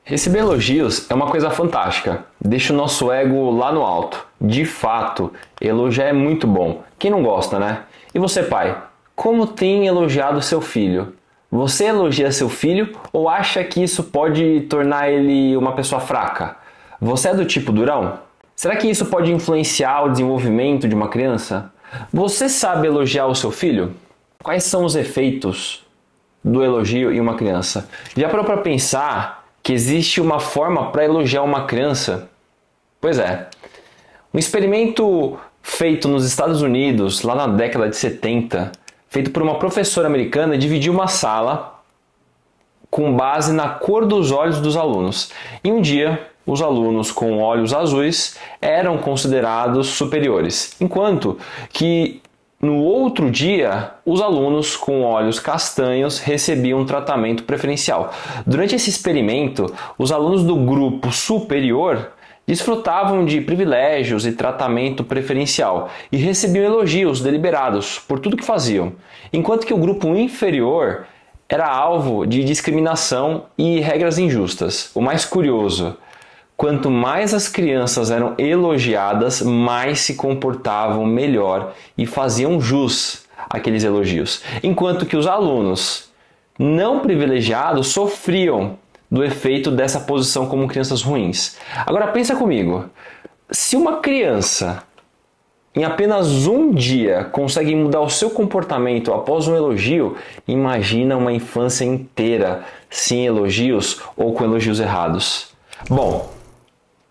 Receber elogios é uma coisa fantástica, deixa o nosso ego lá no alto. De fato, elogiar é muito bom. Quem não gosta, né? E você, pai, como tem elogiado seu filho? Você elogia seu filho ou acha que isso pode tornar ele uma pessoa fraca? Você é do tipo durão? Será que isso pode influenciar o desenvolvimento de uma criança? Você sabe elogiar o seu filho? Quais são os efeitos do elogio em uma criança? Já parou para pensar que existe uma forma para elogiar uma criança? Pois é. Um experimento feito nos Estados Unidos, lá na década de 70, feito por uma professora americana, dividiu uma sala com base na cor dos olhos dos alunos. E um dia, os alunos com olhos azuis eram considerados superiores, enquanto que no outro dia, os alunos com olhos castanhos recebiam um tratamento preferencial. Durante esse experimento, os alunos do grupo superior desfrutavam de privilégios e tratamento preferencial e recebiam elogios deliberados por tudo que faziam, enquanto que o grupo inferior era alvo de discriminação e regras injustas. O mais curioso, quanto mais as crianças eram elogiadas, mais se comportavam melhor e faziam jus àqueles elogios. Enquanto que os alunos não privilegiados sofriam do efeito dessa posição como crianças ruins. Agora pensa comigo, se uma criança em apenas um dia consegue mudar o seu comportamento após um elogio, imagina uma infância inteira sem elogios ou com elogios errados. Bom,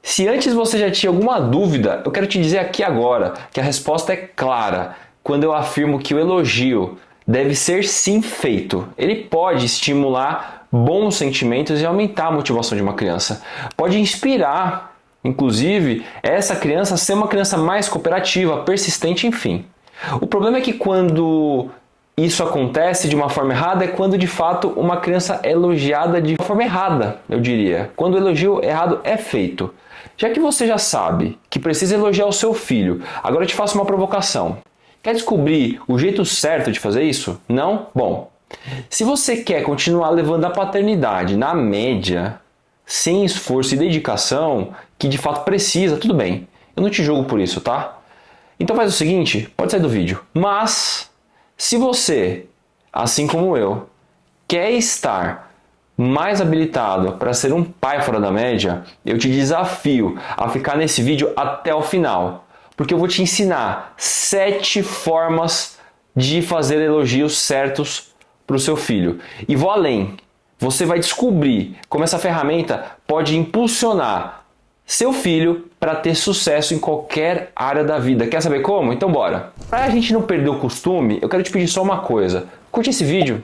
se antes você já tinha alguma dúvida, eu quero te dizer aqui agora que a resposta é clara quando eu afirmo que o elogio deve ser sim feito. Ele pode estimular bons sentimentos e aumentar a motivação de uma criança. Pode inspirar, inclusive, essa criança a ser uma criança mais cooperativa, persistente, enfim. O problema é que quando isso acontece de uma forma errada é quando de fato uma criança é elogiada de forma errada, eu diria. Quando o elogio errado é feito. Já que você já sabe que precisa elogiar o seu filho, agora eu te faço uma provocação. Quer descobrir o jeito certo de fazer isso? Não? Bom, se você quer continuar levando a paternidade na média, sem esforço e dedicação, que de fato precisa, tudo bem. Eu não te julgo por isso, tá? Então faz o seguinte, pode sair do vídeo. Mas, se você, assim como eu, quer estar mais habilitado para ser um pai fora da média, eu te desafio a ficar nesse vídeo até o final, porque eu vou te ensinar 7 formas de fazer elogios certos para o seu filho. E vou além, você vai descobrir como essa ferramenta pode impulsionar seu filho para ter sucesso em qualquer área da vida. Quer saber como? Então bora! Para a gente não perder o costume, eu quero te pedir só uma coisa. Curte esse vídeo.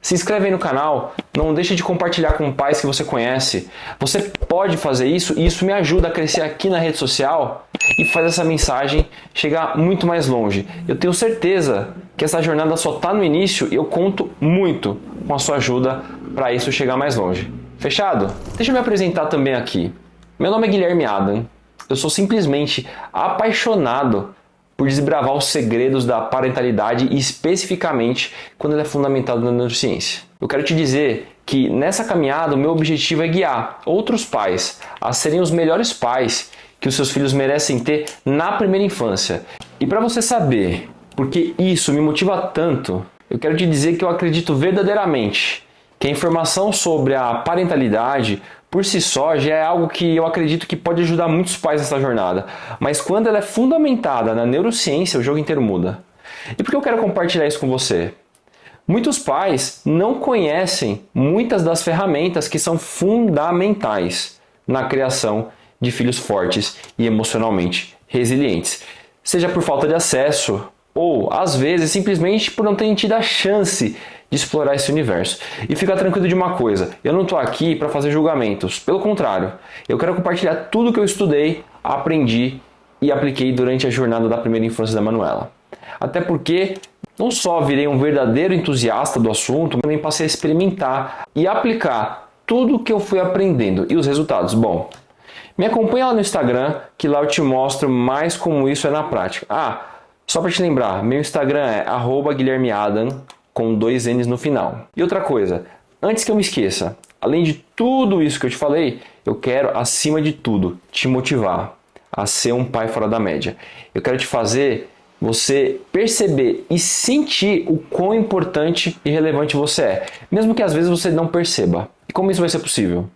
Se inscreve aí no canal, não deixe de compartilhar com pais que você conhece. Você pode fazer isso e isso me ajuda a crescer aqui na rede social e faz essa mensagem chegar muito mais longe. Eu tenho certeza que essa jornada só está no início e eu conto muito com a sua ajuda para isso chegar mais longe. Fechado? Deixa eu me apresentar também aqui. Meu nome é Guilherme Adam. Eu sou simplesmente apaixonado por desbravar os segredos da parentalidade e especificamente quando ela é fundamentada na neurociência. Eu quero te dizer que nessa caminhada o meu objetivo é guiar outros pais a serem os melhores pais que os seus filhos merecem ter na primeira infância. E para você saber por que isso me motiva tanto, eu quero te dizer que eu acredito verdadeiramente que a informação sobre a parentalidade por si só já é algo que eu acredito que pode ajudar muitos pais nessa jornada. Mas quando ela é fundamentada na neurociência, o jogo inteiro muda. E por que eu quero compartilhar isso com você? Muitos pais não conhecem muitas das ferramentas que são fundamentais na criação de filhos fortes e emocionalmente resilientes. Seja por falta de acesso ou, às vezes, simplesmente por não terem tido a chance de explorar esse universo. E fica tranquilo de uma coisa, eu não estou aqui para fazer julgamentos, pelo contrário, eu quero compartilhar tudo que eu estudei, aprendi e apliquei durante a jornada da primeira infância da Manuela. Até porque não só virei um verdadeiro entusiasta do assunto, mas também passei a experimentar e aplicar tudo o que eu fui aprendendo. E os resultados? Bom, me acompanha lá no Instagram, que lá eu te mostro mais como isso é na prática. Só para te lembrar, meu Instagram é @guilhermeadam, com 2 N's no final. E outra coisa, antes que eu me esqueça, além de tudo isso que eu te falei, eu quero, acima de tudo, te motivar a ser um pai fora da média. Eu quero te fazer você perceber e sentir o quão importante e relevante você é, mesmo que às vezes você não perceba. E como isso vai ser possível?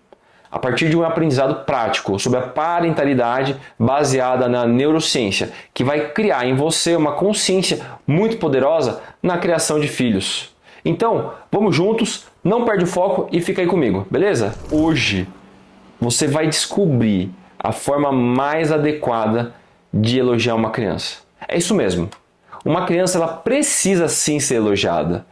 A partir de um aprendizado prático sobre a parentalidade baseada na neurociência, que vai criar em você uma consciência muito poderosa na criação de filhos. Então, vamos juntos, não perde o foco e fica aí comigo, beleza? Hoje você vai descobrir a forma mais adequada de elogiar uma criança. É isso mesmo. Uma criança ela precisa sim ser elogiada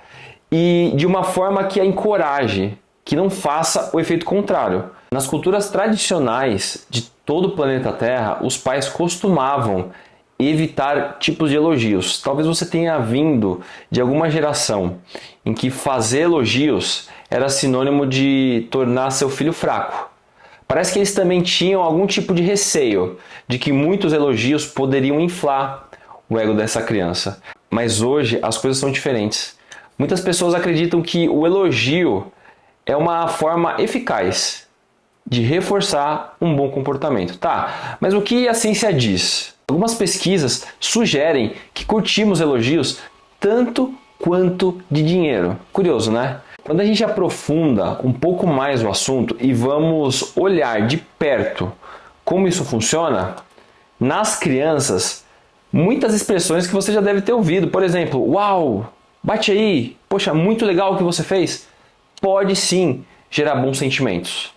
e de uma forma que a encoraje, que não faça o efeito contrário. Nas culturas tradicionais de todo o planeta Terra, os pais costumavam evitar tipos de elogios. Talvez você tenha vindo de alguma geração em que fazer elogios era sinônimo de tornar seu filho fraco. Parece que eles também tinham algum tipo de receio de que muitos elogios poderiam inflar o ego dessa criança. Mas hoje as coisas são diferentes. Muitas pessoas acreditam que o elogio é uma forma eficaz de reforçar um bom comportamento. Tá, mas o que a ciência diz? Algumas pesquisas sugerem que curtimos elogios tanto quanto de dinheiro. Curioso, né? Quando a gente aprofunda um pouco mais o assunto e vamos olhar de perto como isso funciona, nas crianças, muitas expressões que você já deve ter ouvido. Por exemplo, uau, bate aí, poxa, muito legal o que você fez. Pode sim gerar bons sentimentos.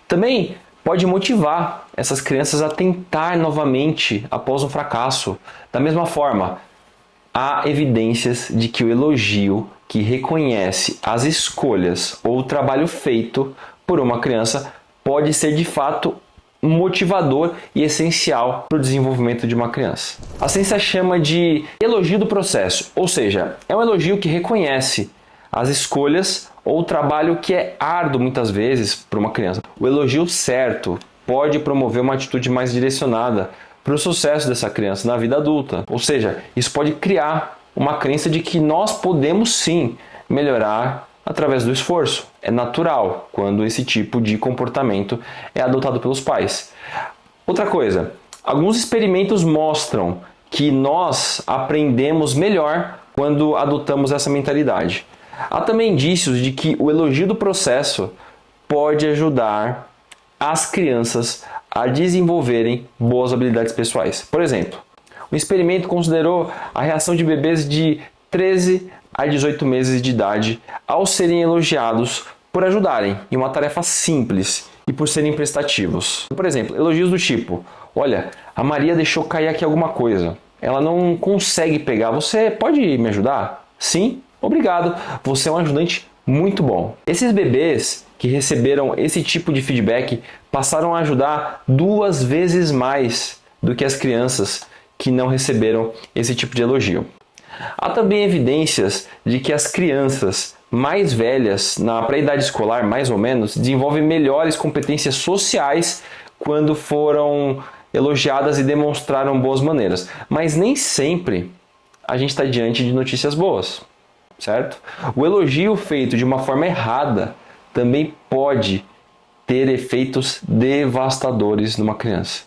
Também pode motivar essas crianças a tentar novamente após um fracasso. Da mesma forma, há evidências de que o elogio que reconhece as escolhas ou o trabalho feito por uma criança pode ser de fato motivador e essencial para o desenvolvimento de uma criança. A ciência chama de elogio do processo, ou seja, é um elogio que reconhece as escolhas ou o trabalho que é árduo muitas vezes para uma criança. O elogio certo pode promover uma atitude mais direcionada para o sucesso dessa criança na vida adulta. Ou seja, isso pode criar uma crença de que nós podemos sim melhorar através do esforço. É natural quando esse tipo de comportamento é adotado pelos pais. Outra coisa, alguns experimentos mostram que nós aprendemos melhor quando adotamos essa mentalidade. Há também indícios de que o elogio do processo pode ajudar as crianças a desenvolverem boas habilidades pessoais. Por exemplo, um experimento considerou a reação de bebês de 13 a 18 meses de idade ao serem elogiados por ajudarem em uma tarefa simples e por serem prestativos. Por exemplo, elogios do tipo: olha, a Maria deixou cair aqui alguma coisa. Ela não consegue pegar. Você pode me ajudar? Sim? Obrigado. Você é um ajudante muito bom. Esses bebês que receberam esse tipo de feedback passaram a ajudar 2 vezes mais do que as crianças que não receberam esse tipo de elogio. Há também evidências de que as crianças mais velhas, na pré-idade escolar mais ou menos, desenvolvem melhores competências sociais quando foram elogiadas e demonstraram boas maneiras. Mas nem sempre a gente está diante de notícias boas, certo? O elogio feito de uma forma errada também pode ter efeitos devastadores numa criança.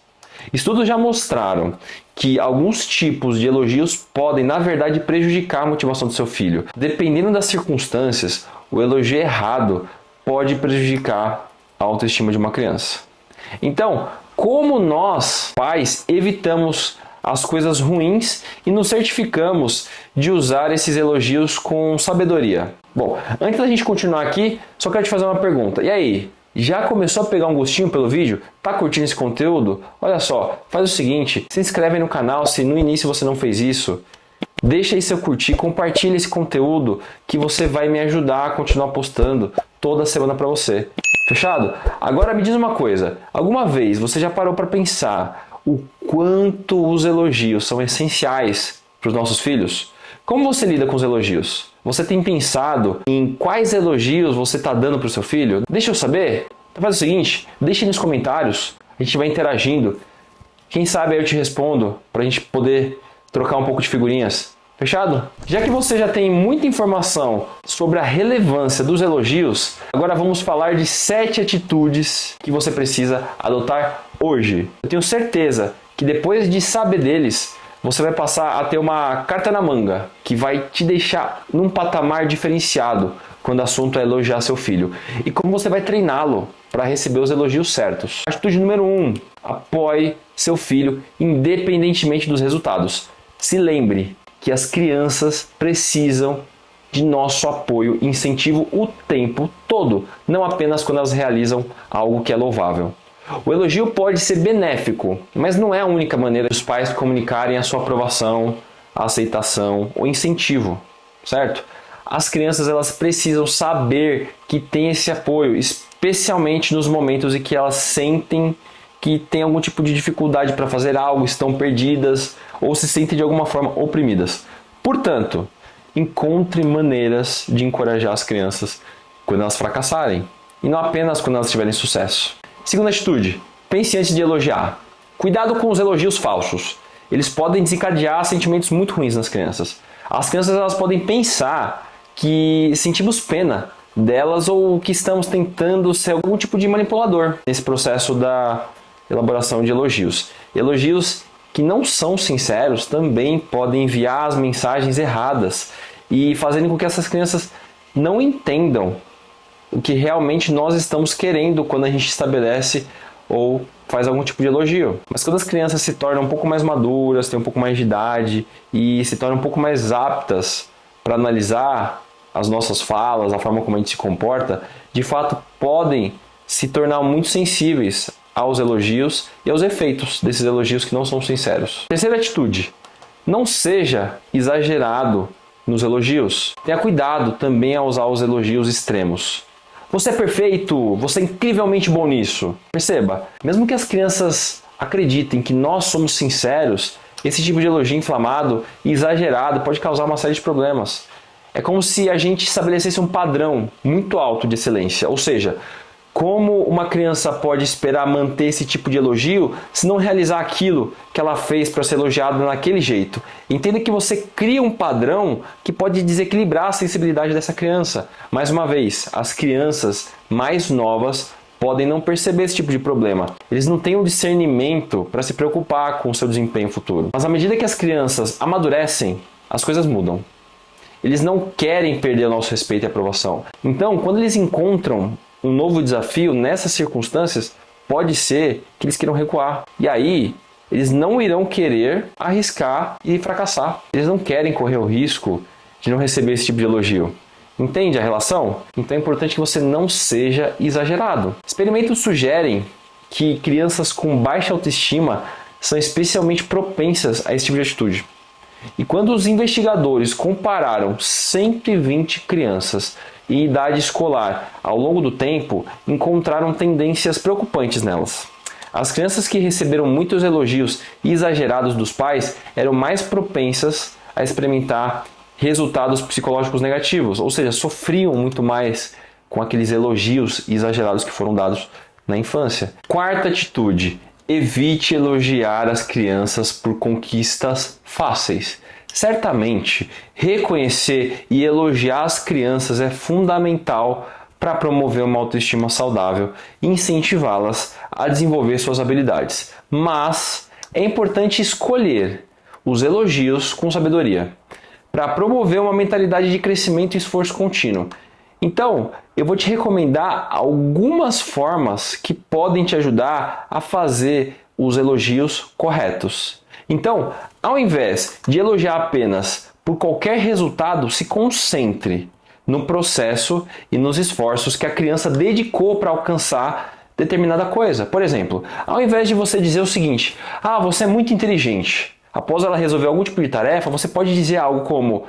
Estudos já mostraram que alguns tipos de elogios podem, na verdade, prejudicar a motivação do seu filho. Dependendo das circunstâncias, o elogio errado pode prejudicar a autoestima de uma criança. Então, como nós, pais, evitamos as coisas ruins e nos certificamos de usar esses elogios com sabedoria? Bom, antes da gente continuar aqui, só quero te fazer uma pergunta. E aí? Já começou a pegar um gostinho pelo vídeo? Tá curtindo esse conteúdo? Olha só, faz o seguinte, se inscreve no canal se no início você não fez isso. Deixa aí seu curtir, compartilha esse conteúdo que você vai me ajudar a continuar postando toda semana para você. Fechado? Agora me diz uma coisa, alguma vez você já parou para pensar o quanto os elogios são essenciais para os nossos filhos? Como você lida com os elogios? Você tem pensado em quais elogios você está dando para o seu filho? Deixa eu saber. Então faz o seguinte, deixa aí nos comentários, a gente vai interagindo. Quem sabe aí eu te respondo para a gente poder trocar um pouco de figurinhas. Fechado? Já que você já tem muita informação sobre a relevância dos elogios, agora vamos falar de 7 atitudes que você precisa adotar hoje. Eu tenho certeza que depois de saber deles, você vai passar a ter uma carta na manga que vai te deixar num patamar diferenciado quando o assunto é elogiar seu filho. E como você vai treiná-lo para receber os elogios certos. Atitude número 1. Apoie seu filho independentemente dos resultados. Se lembre que as crianças precisam de nosso apoio e incentivo o tempo todo, não apenas quando elas realizam algo que é louvável. O elogio pode ser benéfico, mas não é a única maneira dos pais comunicarem a sua aprovação, a aceitação ou incentivo, certo? As crianças elas precisam saber que tem esse apoio, especialmente nos momentos em que elas sentem que tem algum tipo de dificuldade para fazer algo, estão perdidas ou se sentem de alguma forma oprimidas. Portanto, encontre maneiras de encorajar as crianças quando elas fracassarem e não apenas quando elas tiverem sucesso. Segunda atitude, pense antes de elogiar. Cuidado com os elogios falsos. Eles podem desencadear sentimentos muito ruins nas crianças. As crianças elas podem pensar que sentimos pena delas ou que estamos tentando ser algum tipo de manipulador nesse processo da elaboração de elogios. Elogios que não são sinceros também podem enviar as mensagens erradas e fazendo com que essas crianças não entendam o que realmente nós estamos querendo quando a gente estabelece ou faz algum tipo de elogio. Mas quando as crianças se tornam um pouco mais maduras, têm um pouco mais de idade e se tornam um pouco mais aptas para analisar as nossas falas, a forma como a gente se comporta, de fato podem se tornar muito sensíveis aos elogios e aos efeitos desses elogios que não são sinceros. Terceira atitude, não seja exagerado nos elogios. Tenha cuidado também ao usar os elogios extremos. Você é perfeito, você é incrivelmente bom nisso. Perceba, mesmo que as crianças acreditem que nós somos sinceros, esse tipo de elogio inflamado e exagerado pode causar uma série de problemas. É como se a gente estabelecesse um padrão muito alto de excelência, ou seja, como uma criança pode esperar manter esse tipo de elogio se não realizar aquilo que ela fez para ser elogiada naquele jeito? Entenda que você cria um padrão que pode desequilibrar a sensibilidade dessa criança. Mais uma vez, as crianças mais novas podem não perceber esse tipo de problema. Eles não têm um discernimento para se preocupar com o seu desempenho futuro. Mas à medida que as crianças amadurecem, as coisas mudam. Eles não querem perder o nosso respeito e aprovação. Então, quando eles encontram um novo desafio nessas circunstâncias, pode ser que eles queiram recuar. E aí, eles não irão querer arriscar e fracassar. Eles não querem correr o risco de não receber esse tipo de elogio. Entende a relação? Então é importante que você não seja exagerado. Experimentos sugerem que crianças com baixa autoestima são especialmente propensas a esse tipo de atitude. E quando os investigadores compararam 120 crianças em idade escolar ao longo do tempo, encontraram tendências preocupantes nelas. As crianças que receberam muitos elogios exagerados dos pais eram mais propensas a experimentar resultados psicológicos negativos, ou seja, sofriam muito mais com aqueles elogios exagerados que foram dados na infância. Quarta atitude, evite elogiar as crianças por conquistas fáceis. Certamente, reconhecer e elogiar as crianças é fundamental para promover uma autoestima saudável e incentivá-las a desenvolver suas habilidades. Mas é importante escolher os elogios com sabedoria, para promover uma mentalidade de crescimento e esforço contínuo. Então, eu vou te recomendar algumas formas que podem te ajudar a fazer os elogios corretos. Então, ao invés de elogiar apenas por qualquer resultado, se concentre no processo e nos esforços que a criança dedicou para alcançar determinada coisa. Por exemplo, ao invés de você dizer o seguinte: você é muito inteligente. Após ela resolver algum tipo de tarefa, você pode dizer algo como: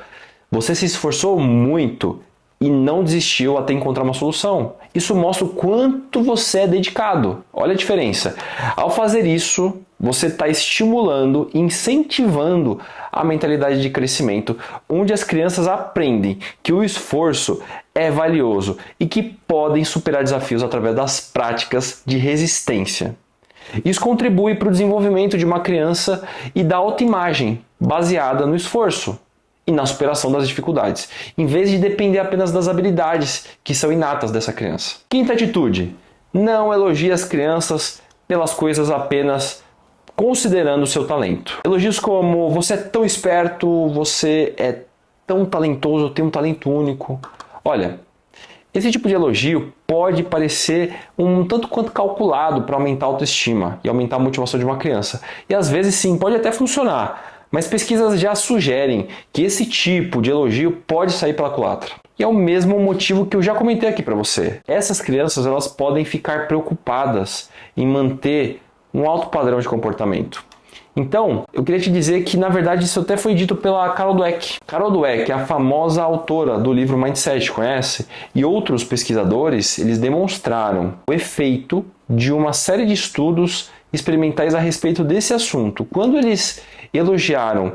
você se esforçou muito e não desistiu até encontrar uma solução. Isso mostra o quanto você é dedicado. Olha a diferença. Ao fazer isso, você está estimulando, incentivando a mentalidade de crescimento, onde as crianças aprendem que o esforço é valioso e que podem superar desafios através das práticas de resistência. Isso contribui para o desenvolvimento de uma criança e da autoimagem baseada no esforço e na superação das dificuldades, em vez de depender apenas das habilidades que são inatas dessa criança. Quinta atitude: não elogie as crianças pelas coisas apenas considerando o seu talento. Elogios como você é tão esperto, você é tão talentoso, tem um talento único. Olha, esse tipo de elogio pode parecer um tanto quanto calculado para aumentar a autoestima e aumentar a motivação de uma criança. E às vezes sim, pode até funcionar, mas pesquisas já sugerem que esse tipo de elogio pode sair pela culatra. E é o mesmo motivo que eu já comentei aqui para você. Essas crianças elas podem ficar preocupadas em manter um alto padrão de comportamento. Então, eu queria te dizer que, na verdade, isso até foi dito pela Carol Dweck. Carol Dweck é a famosa autora do livro Mindset, conhece? E outros pesquisadores, eles demonstraram o efeito de uma série de estudos experimentais a respeito desse assunto. Quando eles elogiaram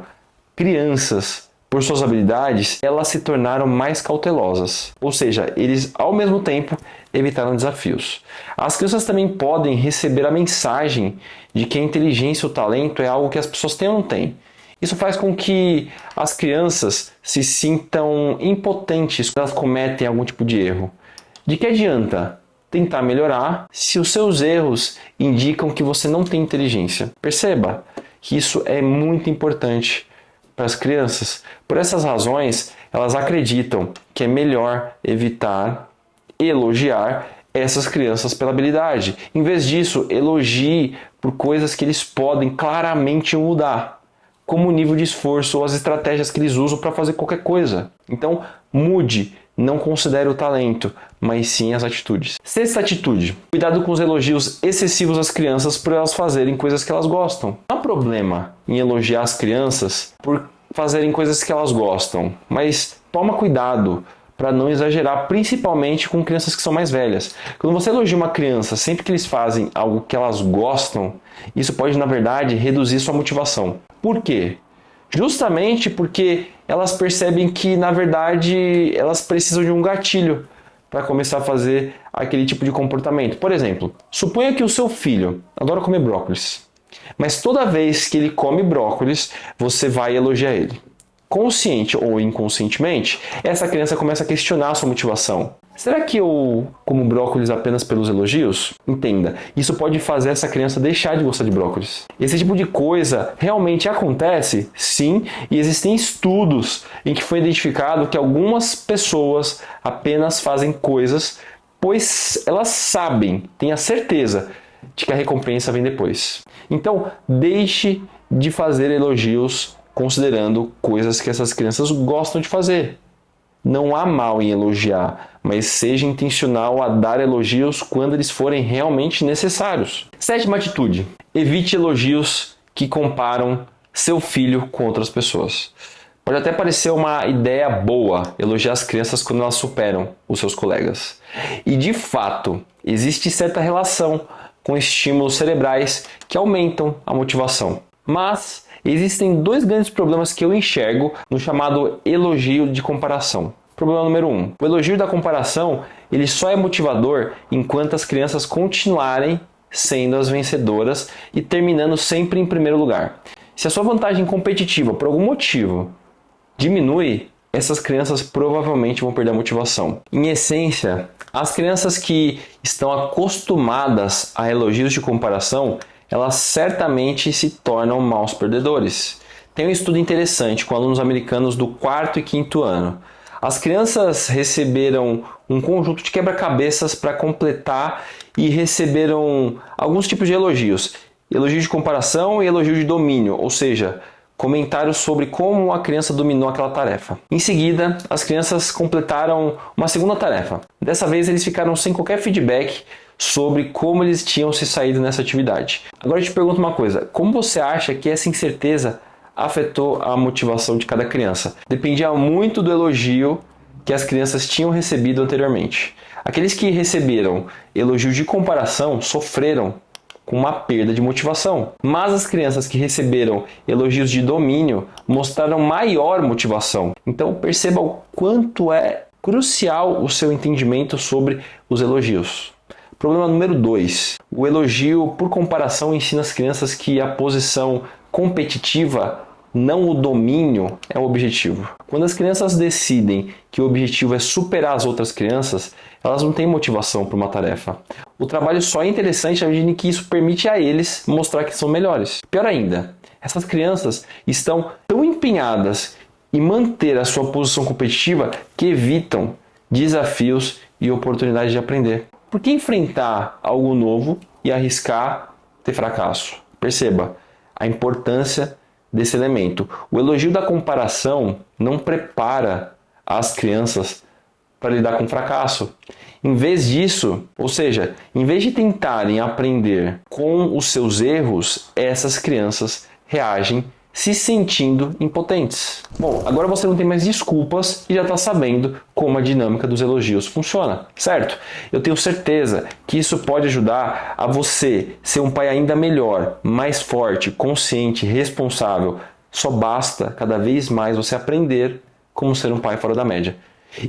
crianças por suas habilidades, elas se tornaram mais cautelosas. Ou seja, eles, ao mesmo tempo, evitaram desafios. As crianças também podem receber a mensagem de que a inteligência e o talento é algo que as pessoas têm ou não têm. Isso faz com que as crianças se sintam impotentes quando elas cometem algum tipo de erro. De que adianta tentar melhorar se os seus erros indicam que você não tem inteligência? Perceba que isso é muito importante para as crianças. Por essas razões, elas acreditam que é melhor evitar elogiar essas crianças pela habilidade. Em vez disso, elogie por coisas que eles podem claramente mudar, como o nível de esforço ou as estratégias que eles usam para fazer qualquer coisa. Então, mude. Não considere o talento, mas sim as atitudes. Sexta atitude: cuidado com os elogios excessivos às crianças por elas fazerem coisas que elas gostam. Não há problema em elogiar as crianças por fazerem coisas que elas gostam, mas toma cuidado para não exagerar, principalmente com crianças que são mais velhas. Quando você elogia uma criança sempre que eles fazem algo que elas gostam, isso pode, na verdade, reduzir sua motivação. Por quê? Justamente porque elas percebem que, na verdade, elas precisam de um gatilho para começar a fazer aquele tipo de comportamento. Por exemplo, suponha que o seu filho adora comer brócolis, mas toda vez que ele come brócolis, você vai elogiar ele. Consciente ou inconscientemente, essa criança começa a questionar a sua motivação. Será que eu como brócolis apenas pelos elogios? Entenda, isso pode fazer essa criança deixar de gostar de brócolis. Esse tipo de coisa realmente acontece? Sim, e existem estudos em que foi identificado que algumas pessoas apenas fazem coisas pois elas sabem, têm a certeza de que a recompensa vem depois. Então, deixe de fazer elogios considerando coisas que essas crianças gostam de fazer. Não há mal em elogiar, mas seja intencional a dar elogios quando eles forem realmente necessários. Sétima atitude: evite elogios que comparam seu filho com outras pessoas. Pode até parecer uma ideia boa elogiar as crianças quando elas superam os seus colegas. E de fato, existe certa relação com estímulos cerebrais que aumentam a motivação. Mas existem dois grandes problemas que eu enxergo no chamado elogio de comparação. Problema número 1. O elogio da comparação ele só é motivador enquanto as crianças continuarem sendo as vencedoras e terminando sempre em primeiro lugar. Se a sua vantagem competitiva, por algum motivo, diminui, essas crianças provavelmente vão perder a motivação. Em essência, as crianças que estão acostumadas a elogios de comparação, elas certamente se tornam maus perdedores. Tem um estudo interessante com alunos americanos do 4º e 5º ano. As crianças receberam um conjunto de quebra-cabeças para completar e receberam alguns tipos de elogios. Elogio de comparação e elogio de domínio, ou seja, comentários sobre como a criança dominou aquela tarefa. Em seguida, as crianças completaram uma segunda tarefa. Dessa vez, eles ficaram sem qualquer feedback sobre como eles tinham se saído nessa atividade. Agora eu te pergunto uma coisa: como você acha que essa incerteza afetou a motivação de cada criança? Dependia muito do elogio que as crianças tinham recebido anteriormente. Aqueles que receberam elogio de comparação sofreram com uma perda de motivação, mas as crianças que receberam elogios de domínio mostraram maior motivação. Então perceba o quanto é crucial o seu entendimento sobre os elogios. Problema número 2. O elogio por comparação ensina as crianças que a posição competitiva não o domínio, é o objetivo. Quando as crianças decidem que o objetivo é superar as outras crianças, elas não têm motivação para uma tarefa. O trabalho só é interessante à medida em que isso permite a eles mostrar que são melhores. Pior ainda, essas crianças estão tão empenhadas em manter a sua posição competitiva que evitam desafios e oportunidades de aprender. Por que enfrentar algo novo e arriscar ter fracasso? Perceba a importância desse elemento. O elogio da comparação não prepara as crianças para lidar com o fracasso. Em vez disso, ou seja, em vez de tentarem aprender com os seus erros, essas crianças reagem se sentindo impotentes. Bom, agora você não tem mais desculpas e já está sabendo como a dinâmica dos elogios funciona, certo? Eu tenho certeza que isso pode ajudar a você ser um pai ainda melhor, mais forte, consciente, responsável. Só basta cada vez mais você aprender como ser um pai fora da média.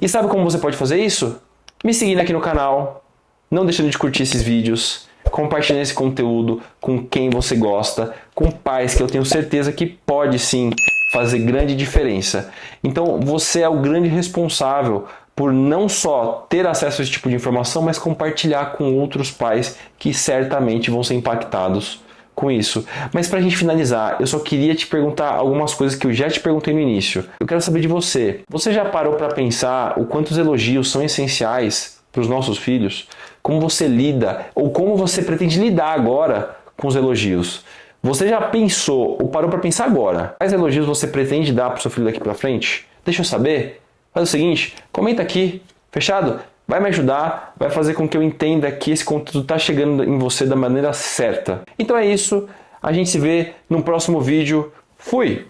E sabe como você pode fazer isso? Me seguindo aqui no canal, não deixando de curtir esses vídeos, compartilhando esse conteúdo com quem você gosta, com pais que eu tenho certeza que pode sim fazer grande diferença. Então você é o grande responsável por não só ter acesso a esse tipo de informação, mas compartilhar com outros pais que certamente vão ser impactados com isso. Mas para a gente finalizar, eu só queria te perguntar algumas coisas que eu já te perguntei no início. Eu quero saber de você. Você já parou para pensar o quanto os elogios são essenciais para os nossos filhos? Como você lida ou como você pretende lidar agora com os elogios? Você já pensou ou parou para pensar agora? Quais elogios você pretende dar para o seu filho daqui para frente? Deixa eu saber. Faz o seguinte, comenta aqui, fechado? Vai me ajudar, vai fazer com que eu entenda que esse conteúdo está chegando em você da maneira certa. Então é isso, a gente se vê no próximo vídeo. Fui!